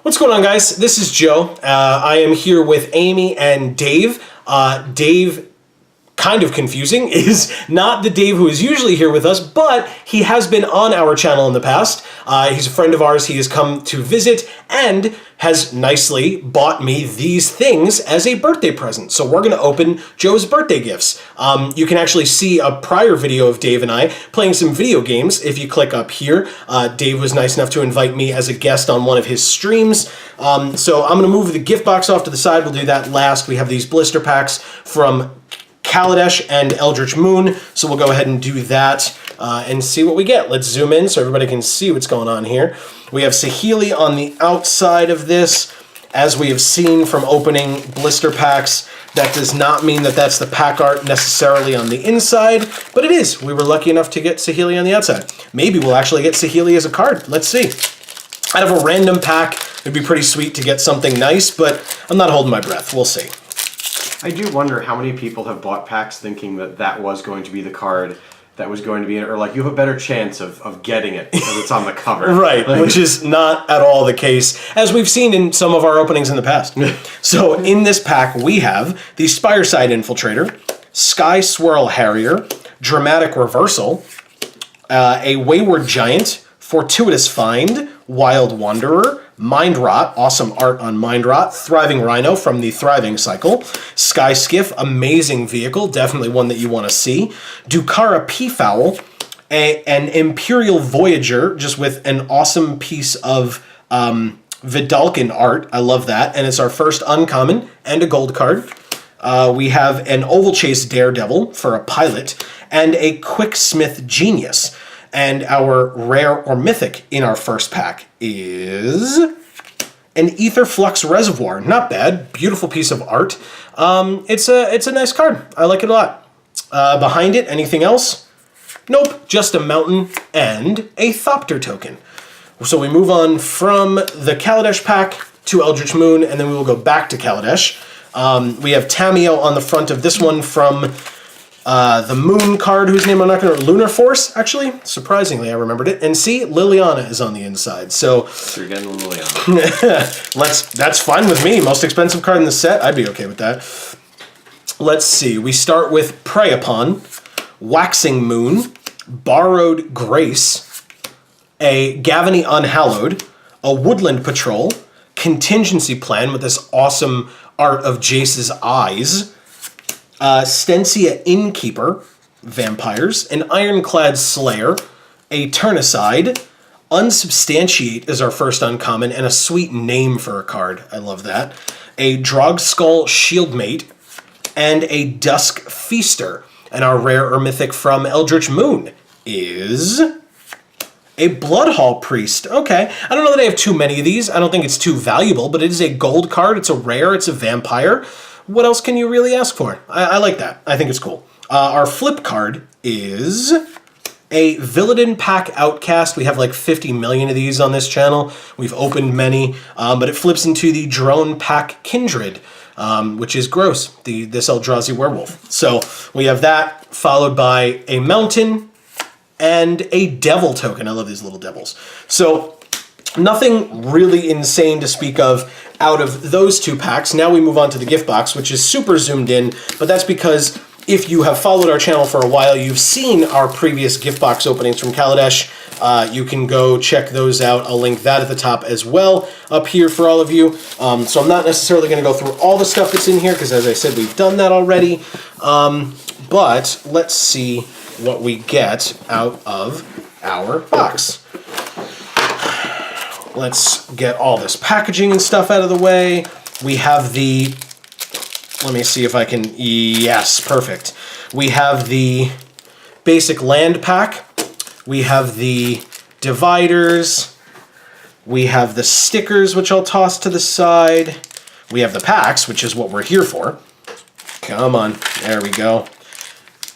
What's going on, guys? This is Joe. I am here with Amy and Dave. Dave, kind of confusing, is not the Dave who is usually here with us, but he has been on our channel in the past. He's a friend of ours. He has come to visit and has nicely bought me these things as a birthday present. So we're going to open Joe's birthday gifts. You can actually see a prior video of Dave and I playing some video games if you click up here. Dave was nice enough to invite me as a guest on one of his streams. So I'm going to move the gift box off to the side. We'll do that last. We have these blister packs from Kaladesh and Eldritch Moon, so we'll go ahead and do that and see what we get. Let's zoom in so everybody can see what's going on here. We have Saheeli on the outside of this. As we have seen from opening blister packs, that does not mean that that's the pack art necessarily on the inside, but it is. We were lucky enough to get Saheeli on the outside. Maybe we'll actually get Saheeli as a card. Let's see. Out of a random pack, it'd be pretty sweet to get something nice, but I'm not holding my breath. We'll see. I do wonder how many people have bought packs thinking that that was going to be the card that was going to be in it, or like you have a better chance of getting it because it's on the cover. Right, which is not at all the case, as we've seen in some of our openings in the past. So in this pack, we have the Spireside Infiltrator, Sky Swirl Harrier, Dramatic Reversal, a Wayward Giant, Fortuitous Find, Wild Wanderer, Mind Rot, awesome art on Mind Rot, Thriving Rhino from the Thriving Cycle, Sky Skiff, amazing vehicle, definitely one that you want to see, Dukara Peafowl, an Imperial Voyager, just with an awesome piece of Vidalcan art, I love that, and it's our first uncommon and a gold card. We have an Oval Chase Daredevil for a pilot, and a Quicksmith Genius. And our rare or mythic in our first pack is an Ether Flux Reservoir. Not bad. Beautiful piece of art. It's a nice card. I like it a lot. Behind it, anything else? Nope. Just a mountain and a Thopter token. So we move on from the Kaladesh pack to Eldritch Moon, and then we will go back to Kaladesh. We have Tameo on the front of this one from the Moon card, whose name I'm not going to... Lunar Force, actually. Surprisingly, I remembered it. And see, Liliana is on the inside. So you're getting Liliana. That's fine with me. Most expensive card in the set. I'd be okay with that. Let's see. We start with Prey Upon, Waxing Moon, Borrowed Grace, a Gavany Unhallowed, a Woodland Patrol, Contingency Plan with this awesome art of Jace's eyes, Stensia Innkeeper, Vampires, an Ironclad Slayer, a Turnicide, Unsubstantiate is our first uncommon, and a sweet name for a card. I love that. A Drogskull Shieldmate, and a Dusk Feaster. And our rare or mythic from Eldritch Moon is a Bloodhall Priest. Okay, I don't know that I have too many of these. I don't think it's too valuable, but it is a gold card. It's a rare. It's a vampire. What else can you really ask for? I like that. I think it's cool. Our flip card is a Villadin Pack Outcast. We have like 50 million of these on this channel. We've opened many, but it flips into the Drone Pack Kindred, which is gross, this Eldrazi werewolf. So we have that, followed by a Mountain and a Devil token. I love these little devils. So nothing really insane to speak of out of those two packs. Now we move on to the gift box, which is super zoomed in, but that's because if you have followed our channel for a while, you've seen our previous gift box openings from Kaladesh. You can go check those out. I'll link that at the top as well up here for all of you. So I'm not necessarily going to go through all the stuff that's in here because, as I said, we've done that already. But let's see what we get out of our box. Let's get all this packaging and stuff out of the way. We have the... Let me see if I can... Yes, perfect. We have the basic land pack. We have the dividers. We have the stickers, which I'll toss to the side. We have the packs, which is what we're here for. Come on. There we go.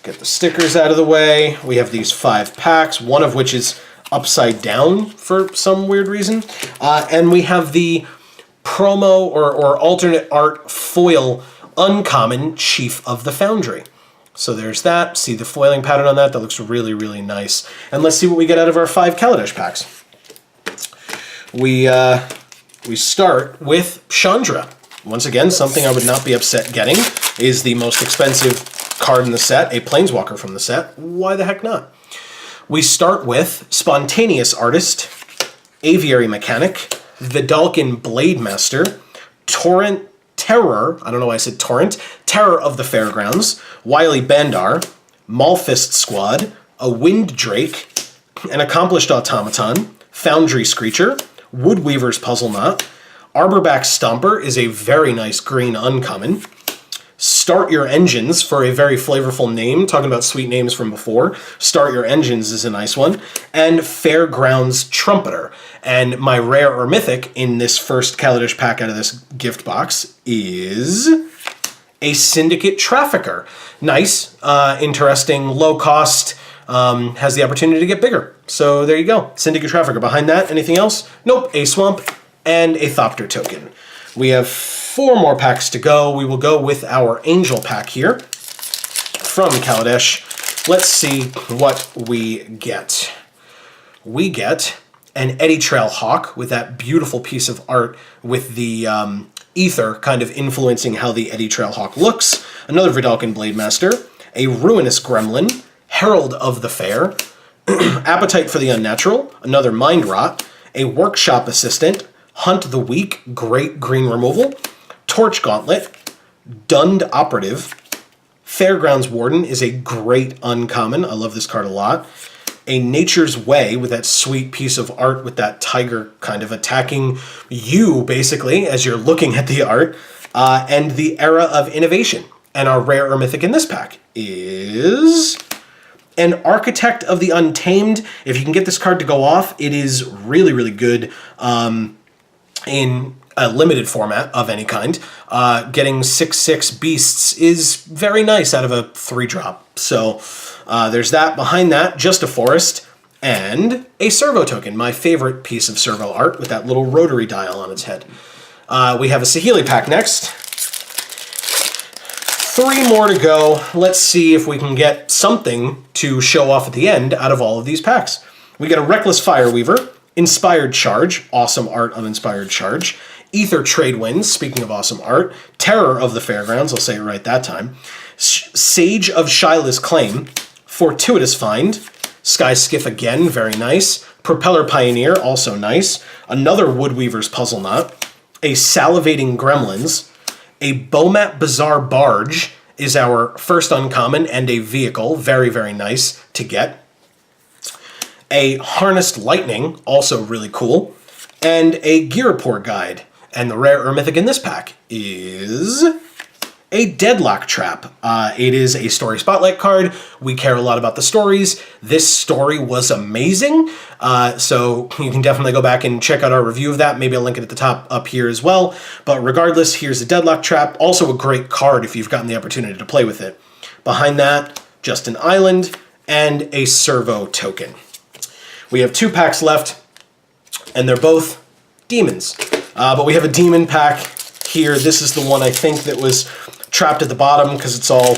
Get the stickers out of the way. We have these 5 packs, one of which is upside down for some weird reason. And we have the promo or alternate art foil uncommon Chief of the Foundry. So there's that. See the foiling pattern on that? That looks really, really nice. And let's see what we get out of our 5 Kaladesh packs. We we start with Chandra. Once again, something I would not be upset getting is the most expensive card in the set, a Planeswalker from the set. Why the heck not? We start with Spontaneous Artist, Aviary Mechanic, Vidalcan Blade Master, Torrent Terror, I don't know why I said Torrent, Terror of the Fairgrounds, Wily Bandar, Malfist Squad, a Wind Drake, an Accomplished Automaton, Foundry Screecher, Woodweaver's Puzzle Knot, Arborback Stomper is a very nice green uncommon, Start Your Engines for a very flavorful name, talking about sweet names from before. Start Your Engines is a nice one. And Fairgrounds Trumpeter. And my rare or mythic in this first Kaladesh pack out of this gift box is a Syndicate Trafficker. Nice, interesting, low cost, has the opportunity to get bigger. So there you go, Syndicate Trafficker. Behind that, anything else? Nope, a Swamp and a Thopter token. We have 4 more packs to go. We will go with our Angel pack here from Kaladesh. Let's see what we get. We get an Eddytrail Hawk with that beautiful piece of art with the ether kind of influencing how the Eddytrail Hawk looks. Another Vidalcan Blade Master, a Ruinous Gremlin, Herald of the Fair, Appetite for the Unnatural, another Mind Rot, a Workshop Assistant, Hunt the Weak, great green removal, Torch Gauntlet, Dunned Operative, Fairgrounds Warden is a great uncommon. I love this card a lot. A Nature's Way with that sweet piece of art with that tiger kind of attacking you, basically, as you're looking at the art. And the Era of Innovation. And our rare or mythic in this pack is an Architect of the Untamed. If you can get this card to go off, it is really, really good in a limited format of any kind. Getting 6/6 beasts is very nice out of a 3-drop. So there's that. Behind that, just a forest and a servo token, my favorite piece of servo art with that little rotary dial on its head. We have a Saheeli pack next. 3 more to go. Let's see if we can get something to show off at the end out of all of these packs. We get a Reckless Fireweaver, Inspired Charge, awesome art on Inspired Charge, Ether Trade Winds, speaking of awesome art, Terror of the Fairgrounds, I'll say it right that time, Sage of Shyla's Claim, Fortuitous Find, Sky Skiff again, very nice, Propeller Pioneer, also nice, another Woodweaver's Puzzle Knot, a Salivating Gremlins, a Bomat Bazaar Barge is our first uncommon and a vehicle, very, very nice to get. A Harnessed Lightning, also really cool, and a Gear Report Guide. And the rare or mythic in this pack is a Deadlock Trap. It is a story spotlight card. We care a lot about the stories. This story was amazing, so you can definitely go back and check out our review of that. Maybe I'll link it at the top up here as well. But regardless, here's a Deadlock Trap. Also a great card if you've gotten the opportunity to play with it. Behind that, just an island and a servo token. We have 2 packs left, and they're both demons. But we have a demon pack here. This is the one I think that was trapped at the bottom because it's all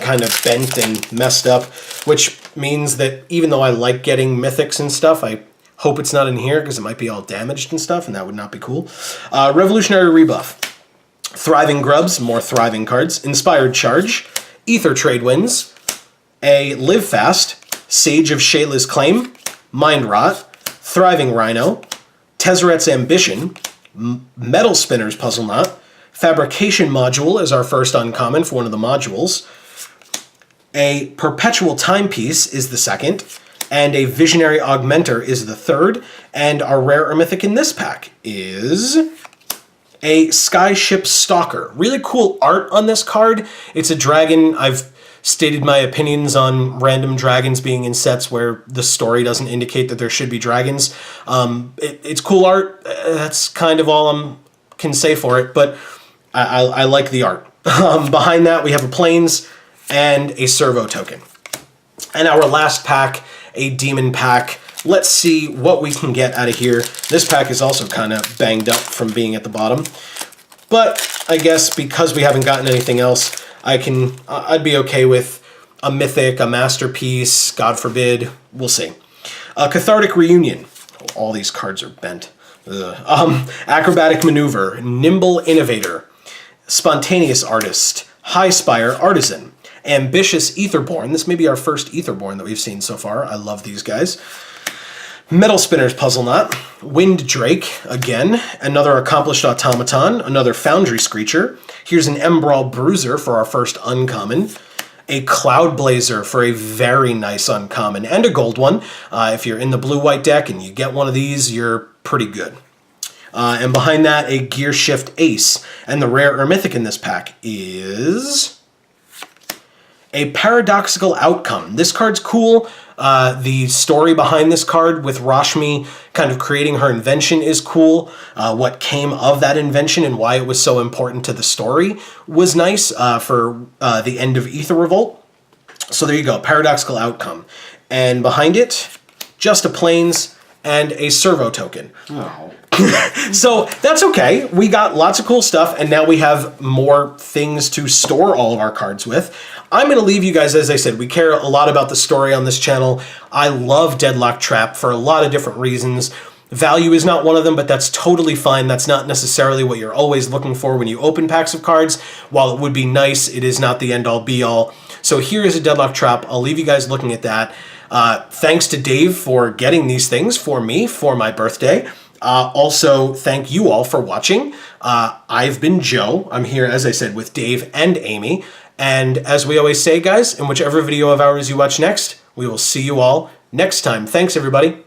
kind of bent and messed up, which means that even though I like getting mythics and stuff, I hope it's not in here because it might be all damaged and stuff, and that would not be cool. Revolutionary Rebuff, Thriving Grubs, more thriving cards, Inspired Charge, Ether Trade Winds, a Live Fast, Sage of Shayla's Claim, Mind Rot, Thriving Rhino, Tezzeret's Ambition, Metal Spinner's Puzzle Knot, Fabrication Module is our first uncommon for one of the modules, a Perpetual Timepiece is the second, and a Visionary Augmenter is the third, and our rare or mythic in this pack is a Skyship Stalker. Really cool art on this card. It's a dragon. I've stated my opinions on random dragons being in sets where the story doesn't indicate that there should be dragons. It's cool art. That's kind of all I can say for it, but I like the art. Behind that, we have a Plains and a servo token. And our last pack, a demon pack. Let's see what we can get out of here. This pack is also kind of banged up from being at the bottom, but I guess because we haven't gotten anything else, I'd be okay with a mythic, a masterpiece, God forbid, we'll see. A Cathartic Reunion. Oh, all these cards are bent. Acrobatic Maneuver, Nimble Innovator, Spontaneous Artist, High Spire Artisan, Ambitious Etherborn. This may be our first Etherborn that we've seen so far. I love these guys. Metal Spinner's Puzzle Knot, Wind Drake, again, another Accomplished Automaton, another Foundry Screecher. Here's an Embrawl Bruiser for our first uncommon, a Cloud Blazer for a very nice uncommon, and a gold one. If you're in the blue-white deck and you get one of these, you're pretty good. And behind that, a Gear Shift Ace. And the rare or mythic in this pack is a Paradoxical Outcome. This card's cool. The story behind this card with Rashmi kind of creating her invention is cool. What came of that invention and why it was so important to the story was nice for the end of Ether Revolt. So there you go, Paradoxical Outcome. And behind it, just a Plains and a Servo token. Oh. So that's okay. We got lots of cool stuff, and now we have more things to store all of our cards with. I'm going to leave you guys, as I said, we care a lot about the story on this channel. I love Deadlock Trap for a lot of different reasons. Value is not one of them, but that's totally fine. That's not necessarily what you're always looking for when you open packs of cards. While it would be nice, it is not the end-all be-all. So here is a Deadlock Trap. I'll leave you guys looking at that. Thanks to Dave for getting these things for me for my birthday. Also, thank you all for watching. I've been Joe. I'm here, as I said, with Dave and Amy. And as we always say, guys, in whichever video of ours you watch next, we will see you all next time. Thanks, everybody.